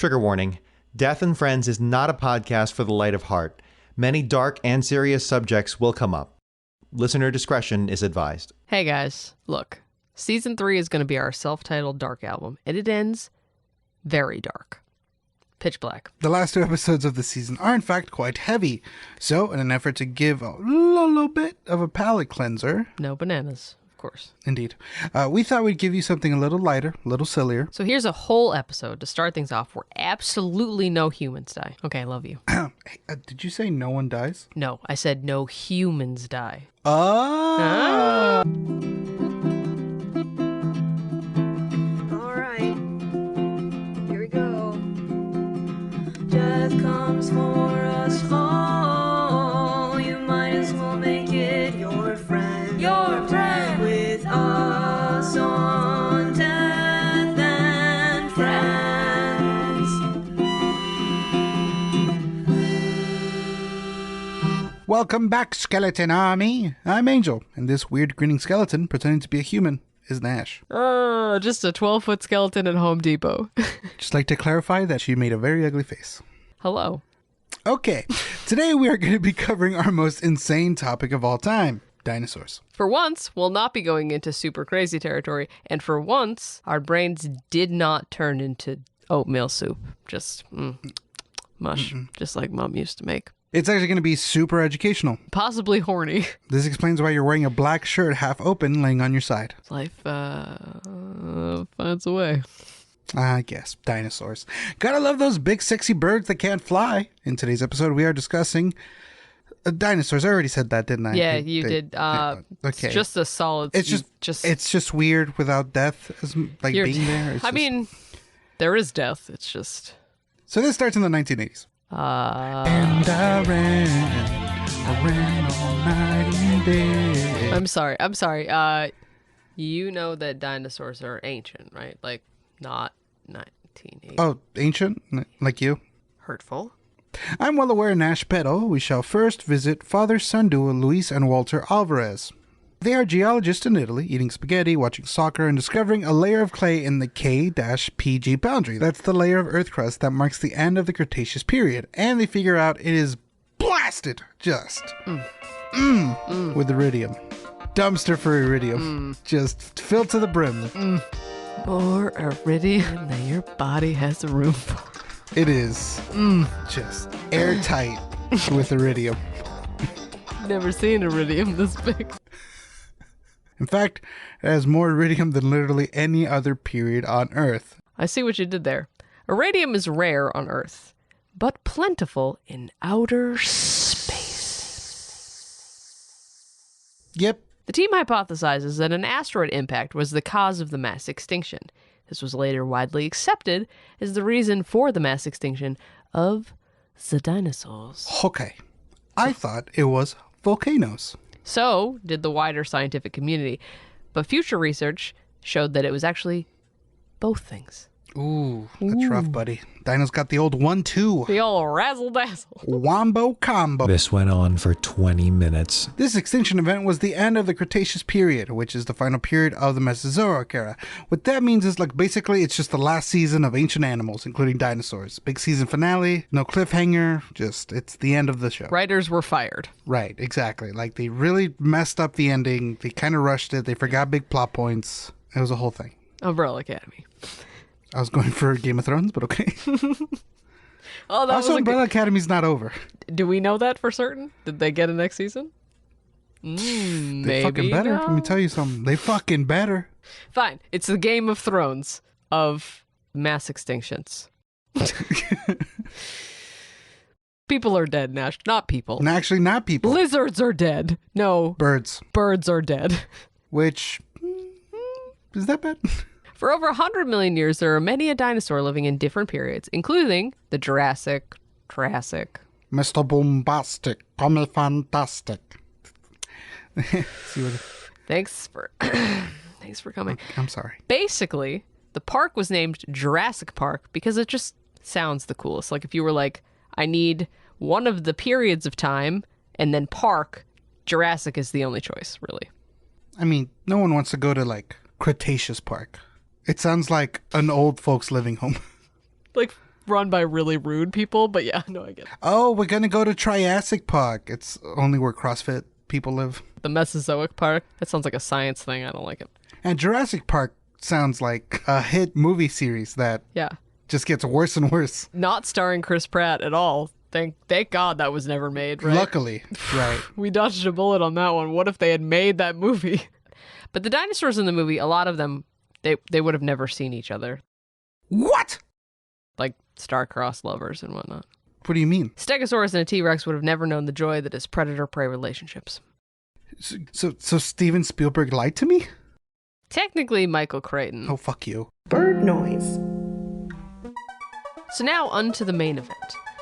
Trigger warning. Death and Friends is not a podcast for the light of heart. Many dark and serious subjects will come up. Listener discretion is advised. Hey guys, look. Season 3 is going to be our self-titled dark album, and it ends very dark. Pitch black. The last 2 episodes of the season are in fact quite heavy. So, in an effort to give a little bit of a palate cleanser... No bananas. Course. Indeed. We thought we'd give you something a little lighter, a little sillier. So here's a whole episode to start things off where absolutely no humans die. Okay, I love you. Did you say no one dies? No, I said no humans die. Oh! All right. Here we go. Death comes for us all. You might as well make it your friend. Your friend. With us on Death and Friends. Welcome back, Skeleton Army. I'm Angel, and this weird grinning skeleton pretending to be a human is Nash. Just a 12-foot skeleton at Home Depot. Just like to clarify that she made a very ugly face. Hello. Okay, today we are going to be covering our most insane topic of all time. Dinosaurs. For once, we'll not be going into super crazy territory, and for once, our brains did not turn into oatmeal soup. Just mush, just like Mom used to make. It's actually going to be super educational. Possibly horny. This explains why you're wearing a black shirt half open laying on your side. Life finds a way. I guess. Dinosaurs. Gotta love those big sexy birds that can't fly. In today's episode, we are discussing... dinosaurs. I already said that, didn't I? Yeah, you did. Okay. It's just a solid. It's just weird without death, like being there. I mean, there is death. It's just. So this starts in the 1980s. And I ran all night in bed. I'm sorry. You know that dinosaurs are ancient, right? Like not 1980. Oh, ancient, like you. Hurtful. I'm well aware, Nash Petal. We shall first visit father-son duo Luis and Walter Alvarez. They are geologists in Italy, eating spaghetti, watching soccer, and discovering a layer of clay in the K-PG boundary. That's the layer of Earth crust that marks the end of the Cretaceous period. And they figure out it is blasted just with iridium. Dumpster for iridium. Just filled to the brim. More iridium than your body has room for. It is just airtight with iridium. Never seen iridium this big. In fact, it has more iridium than literally any other period on Earth. I see what you did there. Iridium is rare on Earth, but plentiful in outer space. Yep. The team hypothesizes that an asteroid impact was the cause of the mass extinction. This was later widely accepted as the reason for the mass extinction of the dinosaurs. Okay. I thought it was volcanoes. So did the wider scientific community. But future research showed that it was actually both things. Ooh, that's rough, buddy. Dino's got the old 1-2. The old razzle-dazzle. Wombo combo. This went on for 20 minutes. This extinction event was the end of the Cretaceous period, which is the final period of the Mesozoic era. What that means is, like, basically it's just the last season of ancient animals, including dinosaurs. Big season finale, no cliffhanger, just, it's the end of the show. Writers were fired. Right, exactly. Like, they really messed up the ending. They kind of rushed it. They forgot big plot points. It was a whole thing. Umbrella Academy. I was going for Game of Thrones, but okay. Oh, that Also, was Umbrella Academy's not over. Do we know that for certain? Did they get a next season? They Maybe fucking better. no. Let me tell you something. They fucking better. Fine. It's the Game of Thrones of mass extinctions. People are dead, Nash. Not people. And actually, not people. Lizards are dead. No. Birds. Birds are dead. Which, is that bad? For over 100 million years, there are many a dinosaur living in different periods, including the Jurassic, Triassic. Mr. Bombastic, come fantastic. See what? Thanks for coming. I'm sorry. Basically, the park was named Jurassic Park because it just sounds the coolest. Like if you were like, I need one of the periods of time and then park, Jurassic is the only choice, really. I mean, no one wants to go to, like, Cretaceous Park. It sounds like an old folks living home. Like run by really rude people, but yeah, no, I get it. Oh, we're going to go to Triassic Park. It's only where CrossFit people live. The Mesozoic Park. That sounds like a science thing. I don't like it. And Jurassic Park sounds like a hit movie series that Yeah. just gets worse and worse. Not starring Chris Pratt at all. Thank God that was never made, right? Luckily, right. We dodged a bullet on that one. What if they had made that movie? But the dinosaurs in the movie, a lot of them, they would have never seen each other. What? Like star-crossed lovers and whatnot. What do you mean? Stegosaurus and a T-Rex would have never known the joy that is predator-prey relationships. So Steven Spielberg lied to me? Technically, Michael Crichton. Oh, fuck you. Bird noise. So now, onto the main event.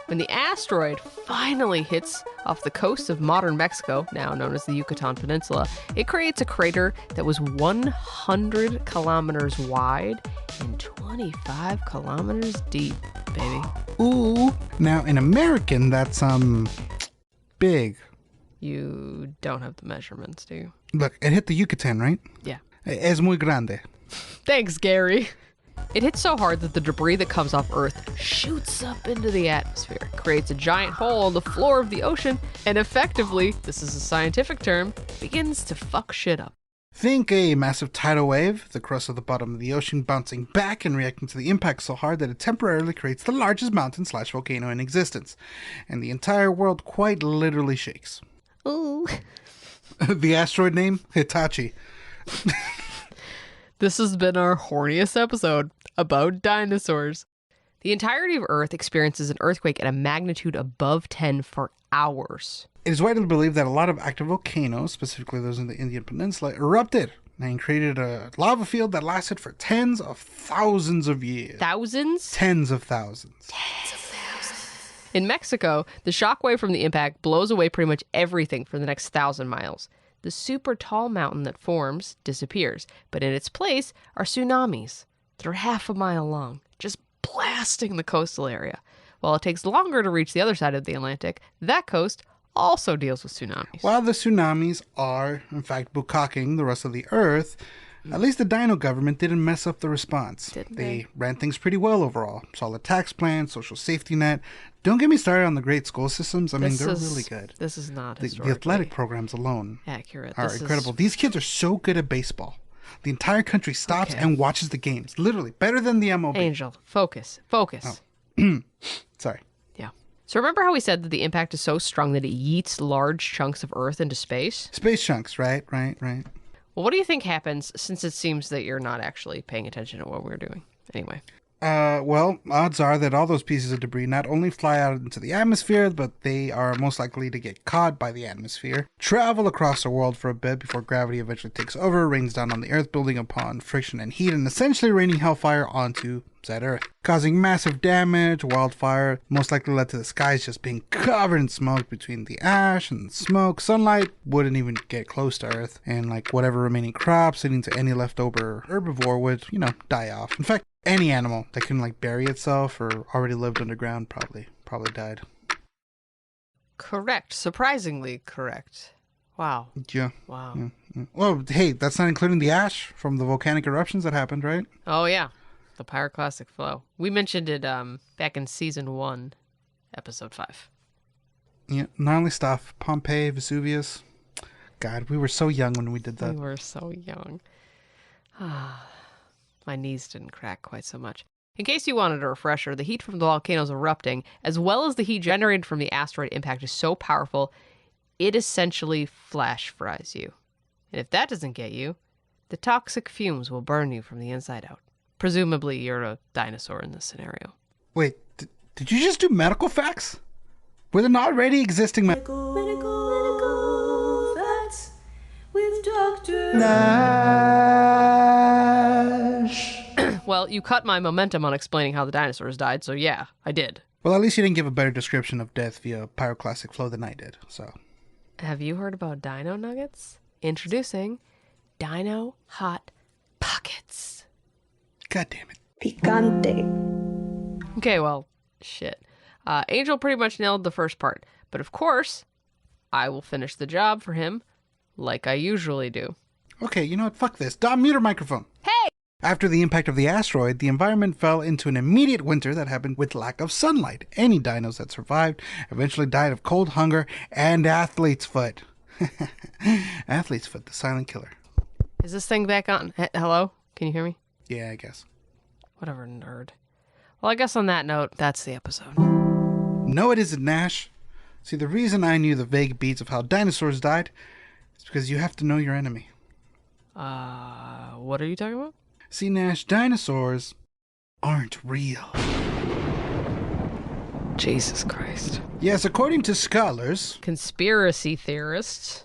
When the asteroid finally hits off the coast of modern Mexico, now known as the Yucatan Peninsula, it creates a crater that was 100 kilometers wide and 25 kilometers deep, baby. Ooh. Now, in American, that's, big. You don't have the measurements, do you? Look, it hit the Yucatan, right? Yeah. Es muy grande. Thanks, Gary. It hits so hard that the debris that comes off Earth shoots up into the atmosphere, creates a giant hole on the floor of the ocean, and effectively, this is a scientific term, begins to fuck shit up. Think a massive tidal wave, the crust of the bottom of the ocean bouncing back and reacting to the impact so hard that it temporarily creates the largest mountain/volcano in existence, and the entire world quite literally shakes. Ooh. The asteroid name? Hitachi. This has been our horniest episode about dinosaurs. The entirety of Earth experiences an earthquake at a magnitude above 10 for hours. It is widely believed that a lot of active volcanoes, specifically those in the Indian Peninsula, erupted and created a lava field that lasted for tens of thousands of years. Thousands? Tens of thousands. In Mexico, the shockwave from the impact blows away pretty much everything for the next 1,000 miles. The super tall mountain that forms disappears, but in its place are tsunamis that are half a mile long, just blasting the coastal area. While it takes longer to reach the other side of the Atlantic, that coast also deals with tsunamis. While the tsunamis are, in fact, bukkaking the rest of the Earth, at least the Dino government didn't mess up the response. Didn't they ran things pretty well overall. Solid tax plan, social safety net. Don't get me started on the great school systems. I mean, they're really good. This is not The historically athletic programs alone accurate. are This incredible. Is... These kids are so good at baseball. The entire country stops and watches the games. Literally, better than the MLB. Angel, focus. Focus. Sorry. Yeah. So remember how we said that the impact is so strong that it yeets large chunks of Earth into space? Space chunks, right. Well, what do you think happens since it seems that you're not actually paying attention to what we're doing? Anyway. Well, odds are that all those pieces of debris not only fly out into the atmosphere, but they are most likely to get caught by the atmosphere, travel across the world for a bit before gravity eventually takes over, rains down on the Earth, building upon friction and heat, and essentially raining hellfire onto said Earth, causing massive damage. Wildfire most likely led to the skies just being covered in smoke. Between the ash and the smoke, sunlight wouldn't even get close to Earth, and like whatever remaining crops leading to any leftover herbivore would, die off. In fact, any animal that can like bury itself or already lived underground probably died. Correct. Surprisingly correct. Wow. Yeah. Wow. Yeah. Well, hey, that's not including the ash from the volcanic eruptions that happened, right? Oh, yeah. The pyroclastic flow. We mentioned it back in season 1, episode 5. Yeah. Gnarly stuff. Pompeii, Vesuvius. God, we were so young when we did that. We were so young. My knees didn't crack quite so much. In case you wanted a refresher, the heat from the volcanoes erupting, as well as the heat generated from the asteroid impact, is so powerful, it essentially flash fries you. And if that doesn't get you, the toxic fumes will burn you from the inside out. Presumably, you're a dinosaur in this scenario. Wait, did you just do medical facts? Were there not already existing Medical facts with Dr. Nash? Well, you cut my momentum on explaining how the dinosaurs died, so yeah, I did. Well, at least you didn't give a better description of death via pyroclastic flow than I did, so. Have you heard about dino nuggets? Introducing Dino Hot Pockets. God damn it. Picante. Okay, well, shit. Angel pretty much nailed the first part, but of course, I will finish the job for him like I usually do. Okay, you know what? Fuck this. Dom, mute her microphone. Hey! After the impact of the asteroid, the environment fell into an immediate winter that happened with lack of sunlight. Any dinos that survived eventually died of cold, hunger, and athlete's foot. Athlete's foot, the silent killer. Is this thing back on? Hello? Can you hear me? Yeah, I guess. Whatever, nerd. Well, I guess on that note, that's the episode. No, it isn't, Nash. See, the reason I knew the vague beats of how dinosaurs died is because you have to know your enemy. What are you talking about? See, Nash, dinosaurs aren't real. Jesus Christ. Yes, according to scholars, Conspiracy theorists.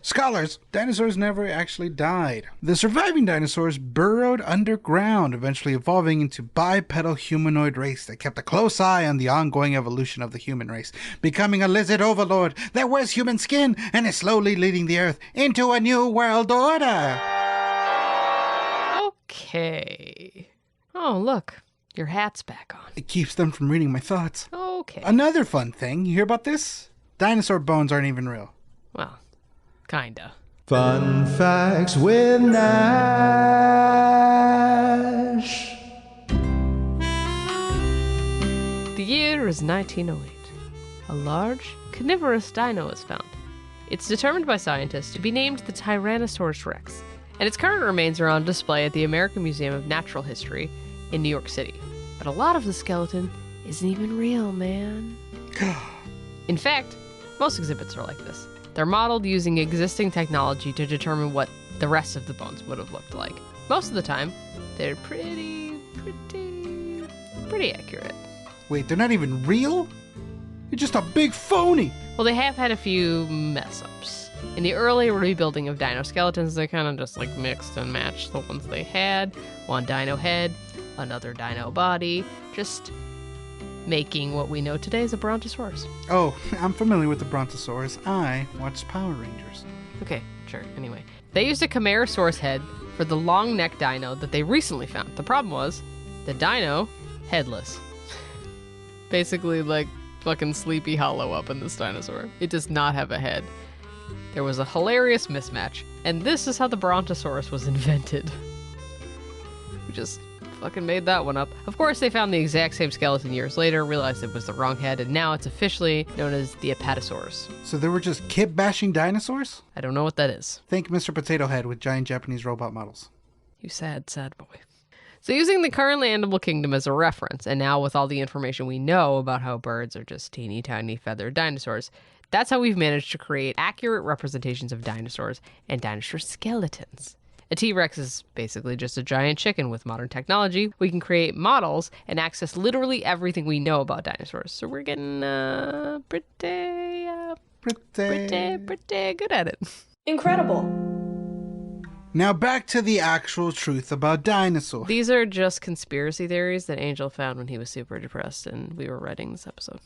dinosaurs never actually died. The surviving dinosaurs burrowed underground, eventually evolving into bipedal humanoid race that kept a close eye on the ongoing evolution of the human race, becoming a lizard overlord that wears human skin and is slowly leading the Earth into a new world order. Okay. Oh, look. Your hat's back on. It keeps them from reading my thoughts. Okay. Another fun thing, you hear about this? Dinosaur bones aren't even real. Well, kinda. Fun facts with Nash. The year is 1908. A large, carnivorous dino is found. It's determined by scientists to be named the Tyrannosaurus rex, and its current remains are on display at the American Museum of Natural History in New York City. But a lot of the skeleton isn't even real, man. In fact, most exhibits are like this. They're modeled using existing technology to determine what the rest of the bones would have looked like. Most of the time, they're pretty accurate. Wait, they're not even real? You're just a big phony. Well, they have had a few mess-ups. In the early rebuilding of dino skeletons, they kind of just like mixed and matched the ones they had. One dino head, another dino body, just making what we know today as a brontosaurus. Oh, I'm familiar with the brontosaurus. I watched Power Rangers. Okay, sure, anyway. They used a Camarasaurus head for the long neck dino that they recently found. The problem was, the dino, headless. Basically like fucking Sleepy Hollow up in this dinosaur. It does not have a head. There was a hilarious mismatch, and this is how the brontosaurus was invented. We just fucking made that one up. Of course, they found the exact same skeleton years later, realized it was the wrong head, and now it's officially known as the Apatosaurus. So they were just kid-bashing dinosaurs? I don't know what that is. Think Mr. Potato Head with giant Japanese robot models. You sad, sad boy. So using the currently animal kingdom as a reference, and now with all the information we know about how birds are just teeny tiny feathered dinosaurs, that's how we've managed to create accurate representations of dinosaurs and dinosaur skeletons. A T-Rex is basically just a giant chicken. With modern technology, we can create models and access literally everything we know about dinosaurs. So we're getting pretty good at it. Incredible. Now back to the actual truth about dinosaurs. These are just conspiracy theories that Angel found when he was super depressed and we were writing this episode.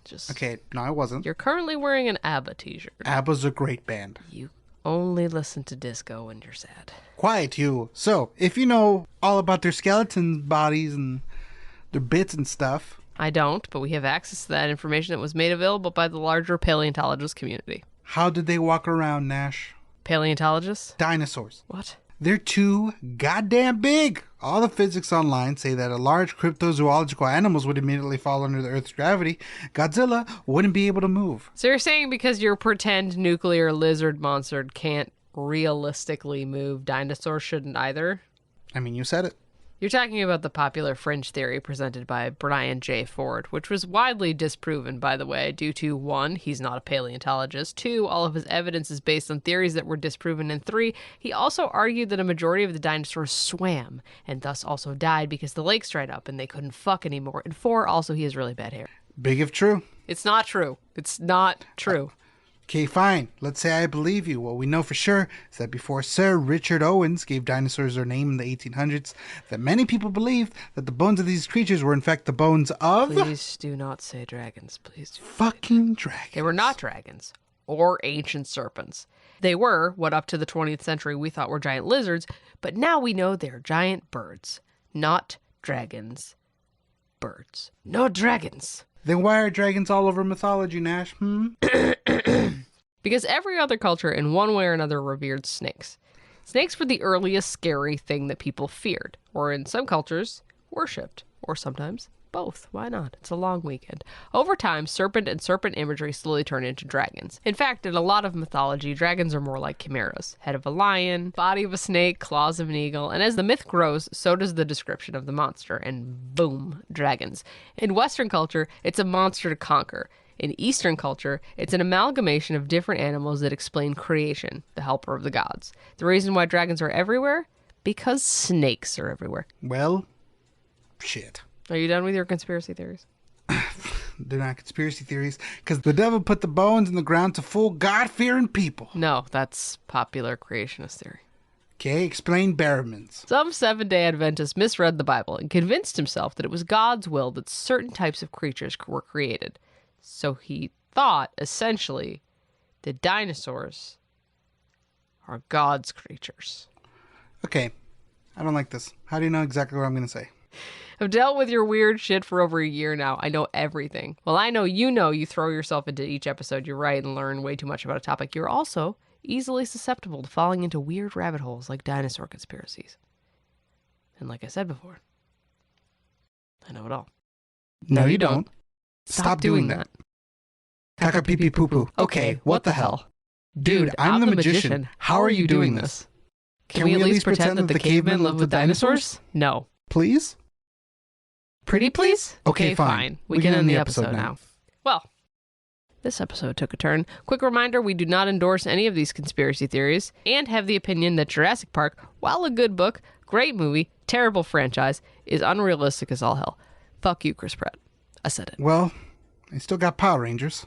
Just Okay, no, I wasn't. You're currently wearing an ABBA t-shirt. ABBA's a great band. You only listen to disco when you're sad. Quiet, you. So, if you know all about their skeleton bodies and their bits and stuff... I don't, but we have access to that information that was made available by the larger paleontologist community. How did they walk around, Nash? Paleontologists? Dinosaurs. What? They're too goddamn big. All the physics online say that a large cryptozoological animals would immediately fall under the Earth's gravity. Godzilla wouldn't be able to move. So you're saying because your pretend nuclear lizard monster can't realistically move, dinosaurs shouldn't either? I mean, you said it. You're talking about the popular fringe theory presented by Brian J. Ford, which was widely disproven, by the way, due to 1, he's not a paleontologist, 2, all of his evidence is based on theories that were disproven, and 3, he also argued that a majority of the dinosaurs swam, and thus also died because the lakes dried up and they couldn't fuck anymore, and 4, also he has really bad hair. Big if true. It's not true. It's not true. Okay, fine. Let's say I believe you. What we know for sure is that before Sir Richard Owens gave dinosaurs their name in the 1800s, that many people believed that the bones of these creatures were in fact the bones of... Please do not say dragons. Please do. Fucking dragons. They were not dragons or ancient serpents. They were what up to the 20th century we thought were giant lizards, but now we know they're giant birds. Not dragons. Birds. No dragons. Then why are dragons all over mythology, Nash? Because every other culture in one way or another revered snakes. Snakes were the earliest scary thing that people feared, or in some cultures, worshipped, or sometimes both. Why not? It's a long weekend. Over time, serpent and serpent imagery slowly turned into dragons. In fact, in a lot of mythology, dragons are more like chimeras. Head of a lion, body of a snake, claws of an eagle, and as the myth grows, so does the description of the monster, and boom, dragons. In Western culture, it's a monster to conquer. In Eastern culture, it's an amalgamation of different animals that explain creation, the helper of the gods. The reason why dragons are everywhere? Because snakes are everywhere. Well, shit. Are you done with your conspiracy theories? They're not conspiracy theories, because the devil put the bones in the ground to fool God-fearing people. No, that's popular creationist theory. Okay, explain Barrowmans. Some Seventh-day Adventist misread the Bible and convinced himself that it was God's will that certain types of creatures were created. So he thought, essentially, that dinosaurs are God's creatures. Okay, I don't like this. How do you know exactly what I'm going to say? I've dealt with your weird shit for over a year now. I know everything. Well, I know you throw yourself into each episode you write and learn way too much about a topic. You're also easily susceptible to falling into weird rabbit holes like dinosaur conspiracies. And like I said before, I know it all. No, you don't. Stop doing that. Caca pee pee poo poo. Okay, what the hell? Dude, I'm the magician. How are you doing this? Can we at least pretend that the cavemen lived with dinosaurs? No. Please? Pretty please? Okay, fine. We can end the episode now. Well, this episode took a turn. Quick reminder, we do not endorse any of these conspiracy theories and have the opinion that Jurassic Park, while a good book, great movie, terrible franchise, is unrealistic as all hell. Fuck you, Chris Pratt. I said it. Well, I still got Power Rangers.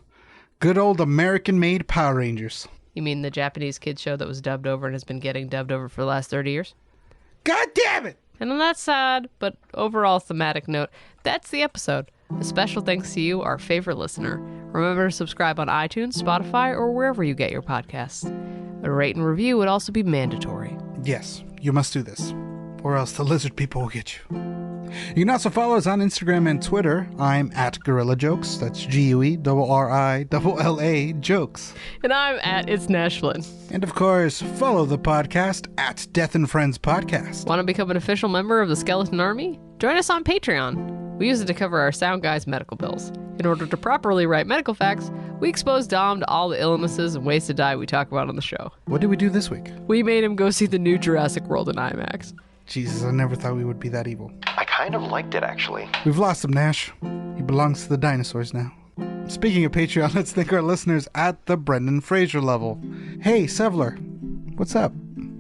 Good old American-made Power Rangers. You mean the Japanese kids show that was dubbed over and has been getting dubbed over for the last 30 years? God damn it! And on that sad, but overall thematic note, that's the episode. A special thanks to you, our favorite listener. Remember to subscribe on iTunes, Spotify, or wherever you get your podcasts. A rate and review would also be mandatory. Yes, you must do this, or else the lizard people will get you. You can also follow us on Instagram and Twitter. I'm at Gorilla Jokes. That's GUERRILLA Jokes. And I'm at It's Nash Flynn. And of course, follow the podcast at Death and Friends Podcast. Want to become an official member of the Skeleton Army? Join us on Patreon. We use it to cover our sound guy's medical bills. In order to properly write medical facts, we expose Dom to all the illnesses and ways to die we talk about on the show. What did we do this week? We made him go see the new Jurassic World in IMAX. Jesus, I never thought we would be that evil. I kind of liked it, actually. We've lost him, Nash. He belongs to the dinosaurs now. Speaking of Patreon, let's thank our listeners at the Brendan Fraser level. Hey, Sevler. What's up?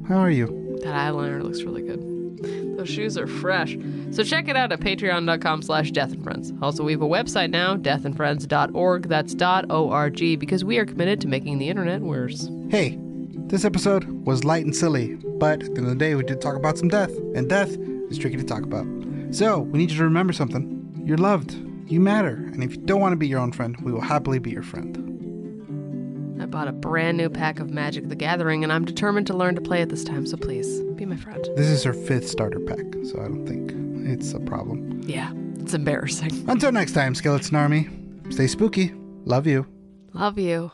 How are you? That eyeliner looks really good. Those shoes are fresh. So check it out at patreon.com/deathandfriends. Also, we have a website now, deathandfriends.org. That's .org, because we are committed to making the internet worse. Hey, this episode was light and silly, but at the end of the day, we did talk about some death, and death is tricky to talk about. So, we need you to remember something. You're loved. You matter. And if you don't want to be your own friend, we will happily be your friend. I bought a brand new pack of Magic the Gathering, and I'm determined to learn to play it this time, so please, be my friend. This is her 5th starter pack, so I don't think it's a problem. Yeah, it's embarrassing. Until next time, Skeleton Army, stay spooky. Love you. Love you.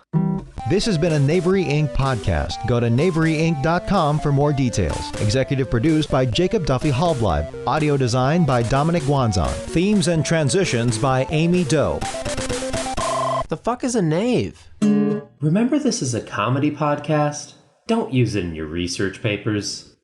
This has been a Knavery Inc. podcast. Go to knaveryinc.com for more details. Executive produced by Jacob Duffy Hallbleib. Audio design by Dominic Wanzon. Themes and transitions by Amy Doe. The fuck is a knave? Remember, this is a comedy podcast? Don't use it in your research papers.